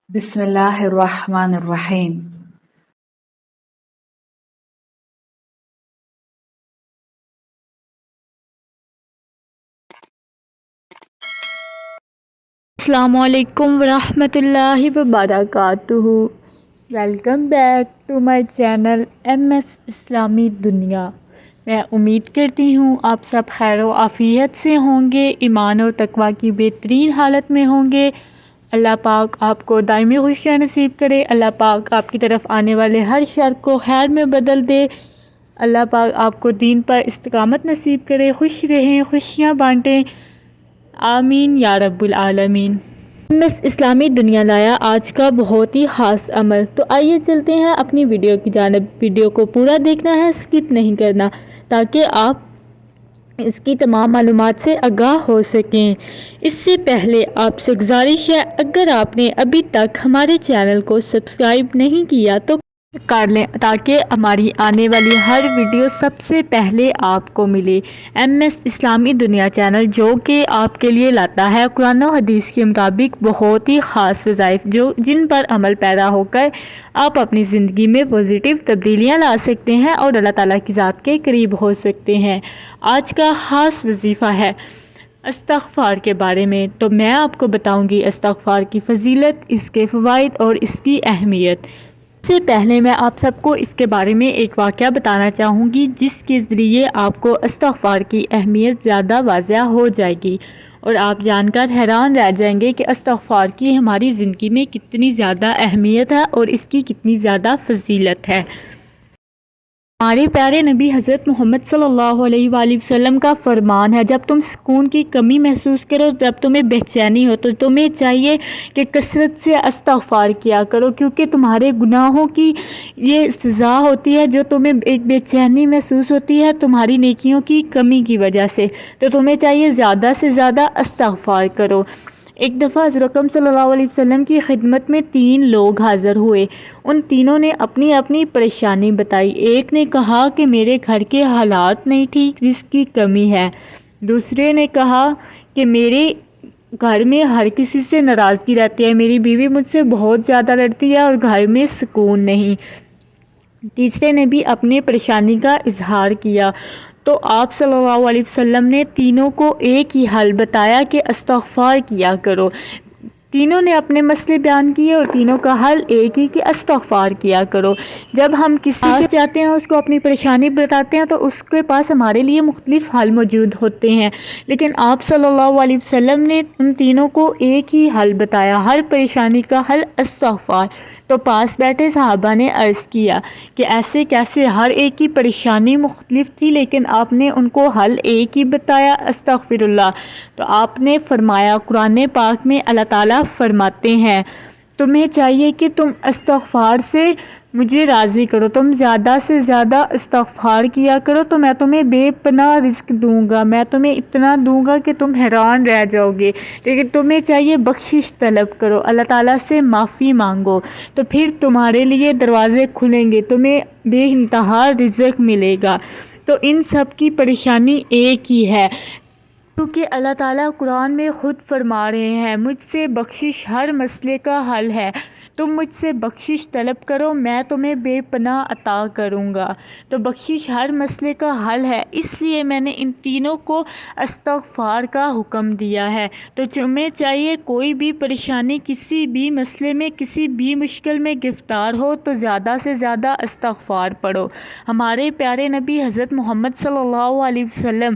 بسم الله الرحمن الرحیم۔ السلام علیکم ورحمۃ اللہ وبرکاتہ۔ Welcome back to my channel M S اسلامی دنیا۔ میں امید کرتی ہوں آپ سب خیر و عافیت سے ہوں گے، ایمان اور تقوی کی بہترین حالت میں ہوں گے۔ اللہ پاک آپ کو دائمی خوشیاں نصیب کرے، اللہ پاک آپ کی طرف آنے والے ہر شر کو خیر میں بدل دے، اللہ پاک آپ کو دین پر استقامت نصیب کرے، خوش رہیں، خوشیاں بانٹیں، آمین یا رب العالمین۔ بس اسلامی دنیا لایا آج کا بہت ہی خاص عمل۔ تو آئیے چلتے ہیں اپنی ویڈیو کی جانب۔ ویڈیو کو پورا دیکھنا ہے، اسکپ نہیں کرنا، تاکہ آپ اس کی تمام معلومات سے آگاہ ہو سکیں۔ اس سے پہلے آپ سے گزارش ہے، اگر آپ نے ابھی تک ہمارے چینل کو سبسکرائب نہیں کیا تو کر لیں، تاکہ ہماری آنے والی ہر ویڈیو سب سے پہلے آپ کو ملے۔ ایم ایس اسلامی دنیا چینل جو کہ آپ کے لیے لاتا ہے قرآن و حدیث کے مطابق بہت ہی خاص وظائف، جن پر عمل پیرا ہو کر آپ اپنی زندگی میں پازیٹیو تبدیلیاں لا سکتے ہیں اور اللہ تعالیٰ کی ذات کے قریب ہو سکتے ہیں۔ آج کا خاص وظیفہ ہے استغفار کے بارے میں۔ تو میں آپ کو بتاؤں گی استغفار کی فضیلت، اس کے فوائد اور اس کی اہمیت۔ اس سے پہلے میں آپ سب کو اس کے بارے میں ایک واقعہ بتانا چاہوں گی، جس کے ذریعے آپ کو استغفار کی اہمیت زیادہ واضح ہو جائے گی اور آپ جان کر حیران رہ جائیں گے کہ استغفار کی ہماری زندگی میں کتنی زیادہ اہمیت ہے اور اس کی کتنی زیادہ فضیلت ہے۔ ہمارے پیارے نبی حضرت محمد صلی اللہ علیہ وآلہ وسلم کا فرمان ہے، جب تم سکون کی کمی محسوس کرو، جب تمہیں بے چینی ہو، تو تمہیں چاہیے کہ کثرت سے استغفار کیا کرو، کیونکہ تمہارے گناہوں کی یہ سزا ہوتی ہے جو تمہیں ایک بے چینی محسوس ہوتی ہے تمہاری نیکیوں کی کمی کی وجہ سے۔ تو تمہیں چاہیے زیادہ سے زیادہ استغفار کرو۔ ایک دفعہ حضرت اکرم صلی اللہ علیہ وسلم کی خدمت میں 3 لوگ حاضر ہوئے۔ ان تینوں نے اپنی اپنی پریشانی بتائی۔ ایک نے کہا کہ میرے گھر کے حالات نہیں ٹھیک، رزق کی کمی ہے۔ دوسرے نے کہا کہ میرے گھر میں ہر کسی سے ناراضگی رہتی ہے، میری بیوی مجھ سے بہت زیادہ لڑتی ہے اور گھر میں سکون نہیں۔ تیسرے نے بھی اپنی پریشانی کا اظہار کیا۔ تو آپ صلی اللہ علیہ وسلم نے تینوں کو ایک ہی حل بتایا کہ استغفار کیا کرو۔ تینوں نے اپنے مسئلے بیان کیے اور تینوں کا حل ایک ہی کہ استغفار کیا کرو۔ جب ہم کسی کے پاس جاتے ہیں، اس کو اپنی پریشانی بتاتے ہیں، تو اس کے پاس ہمارے لیے مختلف حل موجود ہوتے ہیں، لیکن آپ صلی اللہ علیہ وسلم نے ان تینوں کو ایک ہی حل بتایا، ہر پریشانی کا حل استغفار۔ تو پاس بیٹھے صحابہ نے عرض کیا کہ ایسے کیسے؟ ہر ایک کی پریشانی مختلف تھی، لیکن آپ نے ان کو حل ایک ہی بتایا، استغفر اللہ۔ تو آپ نے فرمایا، قرآن پاک میں اللہ تعالیٰ فرماتے ہیں، تمہیں چاہیے کہ تم استغفار سے مجھے راضی کرو، تم زیادہ سے زیادہ استغفار کیا کرو، تو میں تمہیں بے پناہ رزق دوں گا، میں تمہیں اتنا دوں گا کہ تم حیران رہ جاؤ گے۔ لیکن تمہیں چاہیے بخشش طلب کرو، اللہ تعالیٰ سے معافی مانگو، تو پھر تمہارے لیے دروازے کھلیں گے، تمہیں بے انتہا رزق ملے گا۔ تو ان سب کی پریشانی ایک ہی ہے، کیونکہ اللہ تعالیٰ قرآن میں خود فرما رہے ہیں، مجھ سے بخشش ہر مسئلے کا حل ہے، تم مجھ سے بخشش طلب کرو، میں تمہیں بے پناہ عطا کروں گا۔ تو بخشش ہر مسئلے کا حل ہے، اس لیے میں نے ان تینوں کو استغفار کا حکم دیا ہے۔ تو تمہیں چاہیے کوئی بھی پریشانی، کسی بھی مسئلے میں، کسی بھی مشکل میں گرفتار ہو، تو زیادہ سے زیادہ استغفار پڑھو۔ ہمارے پیارے نبی حضرت محمد صلی اللہ علیہ وسلم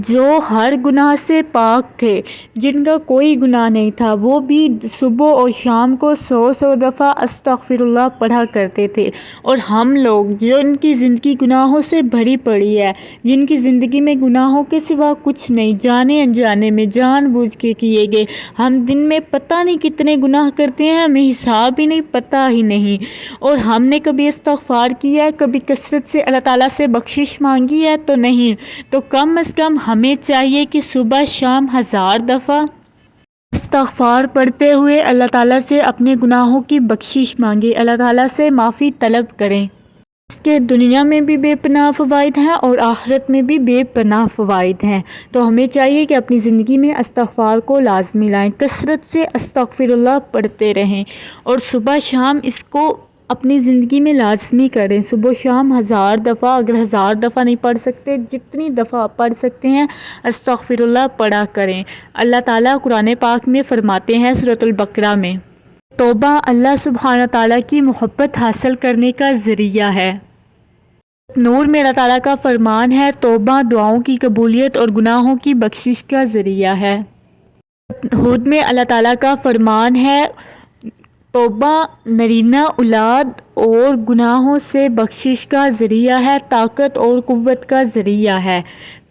جو ہر گناہ سے پاک تھے، جن کا کوئی گناہ نہیں تھا، وہ بھی صبح اور شام کو 100 دفعہ استغفر اللہ پڑھا کرتے تھے۔ اور ہم لوگ جن کی زندگی گناہوں سے بھری پڑی ہے، جن کی زندگی میں گناہوں کے سوا کچھ نہیں، جانے انجانے میں جان بوجھ کے کیے گئے، ہم دن میں پتہ نہیں کتنے گناہ کرتے ہیں، ہمیں حساب ہی نہیں، پتہ ہی نہیں۔ اور ہم نے کبھی استغفار کیا ہے، کبھی کثرت سے اللہ تعالیٰ سے بخشش مانگی ہے؟ تو نہیں۔ تو کم از کم ہمیں چاہیے کہ صبح شام 1000 دفعہ استغفار پڑھتے ہوئے اللہ تعالیٰ سے اپنے گناہوں کی بخشش مانگے، اللہ تعالیٰ سے معافی طلب کریں۔ اس کے دنیا میں بھی بے پناہ فوائد ہیں اور آخرت میں بھی بے پناہ فوائد ہیں۔ تو ہمیں چاہیے کہ اپنی زندگی میں استغفار کو لازمی لائیں، کثرت سے استغفر اللہ پڑھتے رہیں اور صبح شام اس کو اپنی زندگی میں لازمی کریں۔ صبح شام 1000 دفعہ، اگر 1000 دفعہ نہیں پڑھ سکتے جتنی دفعہ پڑھ سکتے ہیں استغفر اللہ پڑھا کریں۔ اللہ تعالیٰ قرآن پاک میں فرماتے ہیں سورۃ البقرہ میں، توبہ اللہ سبحانہ تعالیٰ کی محبت حاصل کرنے کا ذریعہ ہے۔ نور میں اللہ تعالیٰ کا فرمان ہے، توبہ دعاؤں کی قبولیت اور گناہوں کی بخشش کا ذریعہ ہے۔ ہود میں اللہ تعالیٰ کا فرمان ہے، توبہ نرینہ اولاد اور گناہوں سے بخشش کا ذریعہ ہے، طاقت اور قوت کا ذریعہ ہے۔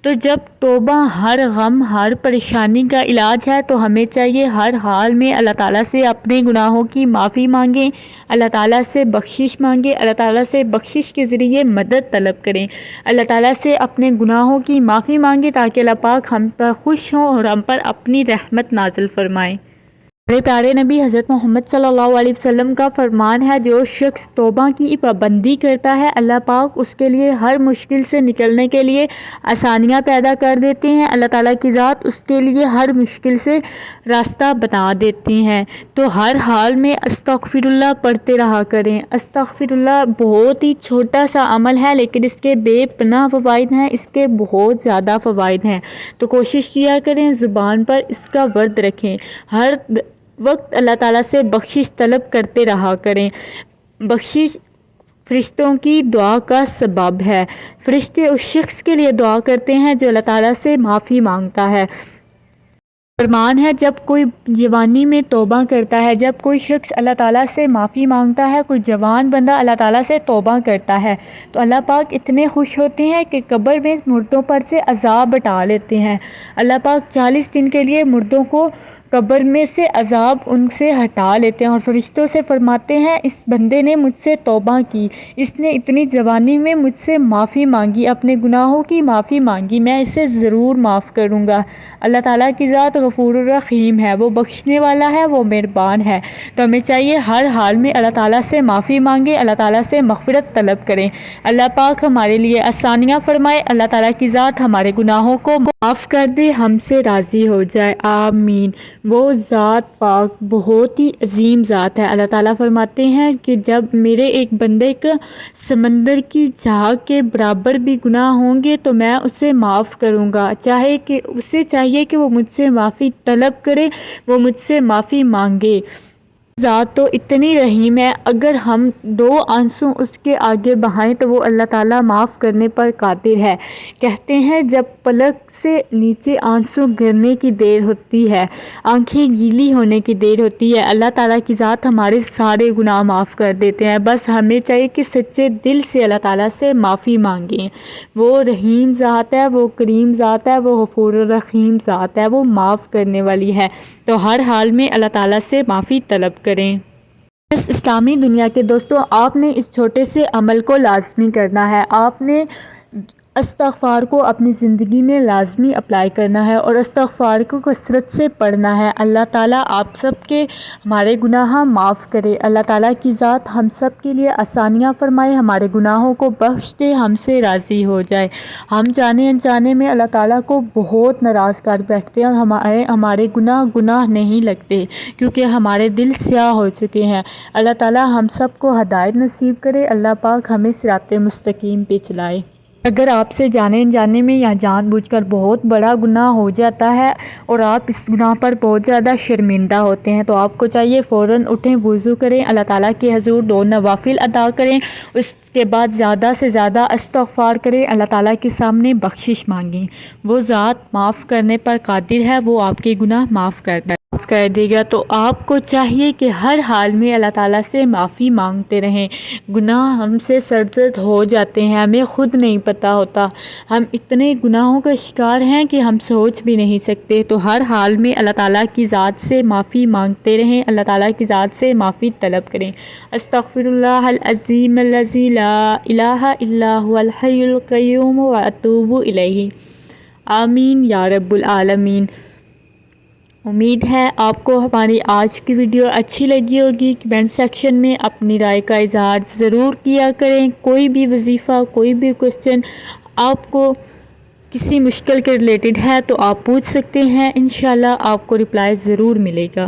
تو جب توبہ ہر غم ہر پریشانی کا علاج ہے تو ہمیں چاہیے ہر حال میں اللہ تعالیٰ سے اپنے گناہوں کی معافی مانگیں، اللہ تعالیٰ سے بخشش مانگیں، اللہ تعالیٰ سے بخشش کے ذریعے مدد طلب کریں، اللہ تعالیٰ سے اپنے گناہوں کی معافی مانگیں تاکہ اللہ پاک ہم پر خوش ہوں اور ہم پر اپنی رحمت نازل فرمائیں۔ میرے پیارے نبی حضرت محمد صلی اللہ علیہ وسلم کا فرمان ہے، جو شخص توبہ کی پابندی کرتا ہے اللہ پاک اس کے لیے ہر مشکل سے نکلنے کے لیے آسانیاں پیدا کر دیتے ہیں، اللہ تعالیٰ کی ذات اس کے لیے ہر مشکل سے راستہ بنا دیتی ہیں۔ تو ہر حال میں استغفر اللہ پڑھتے رہا کریں۔ استغفر اللہ بہت ہی چھوٹا سا عمل ہے لیکن اس کے بے پناہ فوائد ہیں، اس کے بہت زیادہ فوائد ہیں۔ تو کوشش کیا کریں زبان پر اس کا ورد رکھیں، ہر وقت اللہ تعالیٰ سے بخشش طلب کرتے رہا کریں۔ بخشش فرشتوں کی دعا کا سبب ہے، فرشتے اس شخص کے لیے دعا کرتے ہیں جو اللہ تعالیٰ سے معافی مانگتا ہے۔ فرمان ہے، جب کوئی جوانی میں توبہ کرتا ہے، جب کوئی شخص اللہ تعالیٰ سے معافی مانگتا ہے، کوئی جوان بندہ اللہ تعالیٰ سے توبہ کرتا ہے تو اللہ پاک اتنے خوش ہوتے ہیں کہ قبر میں مردوں پر سے عذاب ہٹا لیتے ہیں۔ اللہ پاک 40 دن کے لیے مردوں کو قبر میں سے عذاب ان سے ہٹا لیتے ہیں اور فرشتوں سے فرماتے ہیں، اس بندے نے مجھ سے توبہ کی، اس نے اتنی جوانی میں مجھ سے معافی مانگی، اپنے گناہوں کی معافی مانگی، میں اسے ضرور معاف کروں گا۔ اللہ تعالیٰ کی ذات غفور الرحیم ہے، وہ بخشنے والا ہے، وہ مہربان ہے۔ تو ہمیں چاہیے ہر حال میں اللہ تعالیٰ سے معافی مانگیں، اللہ تعالیٰ سے مغفرت طلب کریں، اللہ پاک ہمارے لیے آسانیاں فرمائے، اللہ تعالیٰ کی ذات ہمارے گناہوں کو معاف کر دے، ہم سے راضی ہو جائے، آمین۔ وہ ذات پاک بہت ہی عظیم ذات ہے۔ اللہ تعالیٰ فرماتے ہیں کہ جب میرے ایک بندے کا سمندر کی جھاگ کے برابر بھی گناہ ہوں گے تو میں اسے معاف کروں گا، چاہے کہ اسے چاہیے کہ وہ مجھ سے معافی طلب کرے، وہ مجھ سے معافی مانگے۔ ذات تو اتنی رحیم ہے، اگر ہم 2 آنسو اس کے آگے بہائیں تو وہ اللہ تعالیٰ معاف کرنے پر قادر ہے۔ کہتے ہیں جب پلک سے نیچے آنسو گرنے کی دیر ہوتی ہے، آنکھیں گیلی ہونے کی دیر ہوتی ہے، اللہ تعالیٰ کی ذات ہمارے سارے گناہ معاف کر دیتے ہیں۔ بس ہمیں چاہیے کہ سچے دل سے اللہ تعالیٰ سے معافی مانگیں۔ وہ رحیم ذات ہے، وہ کریم ذات ہے، وہ غفور الرحیم ذات ہے، وہ معاف کرنے والی ہے۔ تو ہر حال میں اللہ تعالیٰ سے معافی طلب کریں۔ اس اسلامی دنیا کے دوستوں، آپ نے اس چھوٹے سے عمل کو لازمی کرنا ہے، آپ نے استغفار کو اپنی زندگی میں لازمی اپلائی کرنا ہے اور استغفار کو کثرت سے پڑھنا ہے۔ اللہ تعالیٰ آپ سب کے ہمارے گناہ معاف کرے، اللہ تعالیٰ کی ذات ہم سب کے لیے آسانیاں فرمائے، ہمارے گناہوں کو بخش دے، ہم سے راضی ہو جائے۔ ہم جانے انجانے میں اللہ تعالیٰ کو بہت ناراض کر بیٹھتے ہیں اور ہمارے گناہ نہیں لگتے کیونکہ ہمارے دل سیاہ ہو چکے ہیں۔ اللہ تعالیٰ ہم سب کو ہدایت نصیب کرے، اللہ پاک ہمیں صراط مستقیم پہ چلائے۔ اگر آپ سے جانے انجانے میں یا جان بوجھ کر بہت بڑا گناہ ہو جاتا ہے اور آپ اس گناہ پر بہت زیادہ شرمندہ ہوتے ہیں تو آپ کو چاہیے فوراً اٹھیں، وضو کریں، اللہ تعالیٰ کے حضور 2 نوافل ادا کریں، اس کے بعد زیادہ سے زیادہ استغفار کریں، اللہ تعالیٰ کے سامنے بخشش مانگیں۔ وہ ذات معاف کرنے پر قادر ہے، وہ آپ کے گناہ معاف کر دے گا۔ تو آپ کو چاہیے کہ ہر حال میں اللہ تعالیٰ سے معافی مانگتے رہیں۔ گناہ ہم سے سرزد ہو جاتے ہیں، ہمیں خود نہیں پتہ ہوتا، ہم اتنے گناہوں کا شکار ہیں کہ ہم سوچ بھی نہیں سکتے۔ تو ہر حال میں اللہ تعالیٰ کی ذات سے معافی مانگتے رہیں، اللہ تعالیٰ کی ذات سے معافی طلب کریں۔ استغفر اللہ العظیم الذی لا الہ الا هو الحی القیوم واتوب الیہ، آمین یا رب العالمین۔ امید ہے آپ کو ہماری آج کی ویڈیو اچھی لگی ہوگی۔ کمنٹ سیکشن میں اپنی رائے کا اظہار ضرور کیا کریں۔ کوئی بھی وظیفہ، کوئی بھی کوسچن آپ کو کسی مشکل کے ریلیٹڈ ہے تو آپ پوچھ سکتے ہیں، انشاءاللہ آپ کو رپلائی ضرور ملے گا۔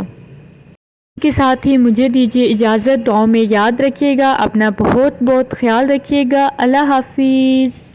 اس کے ساتھ ہی مجھے دیجیے اجازت، دعاؤں میں یاد رکھیے گا، اپنا بہت بہت خیال رکھیے گا۔ اللہ حافظ۔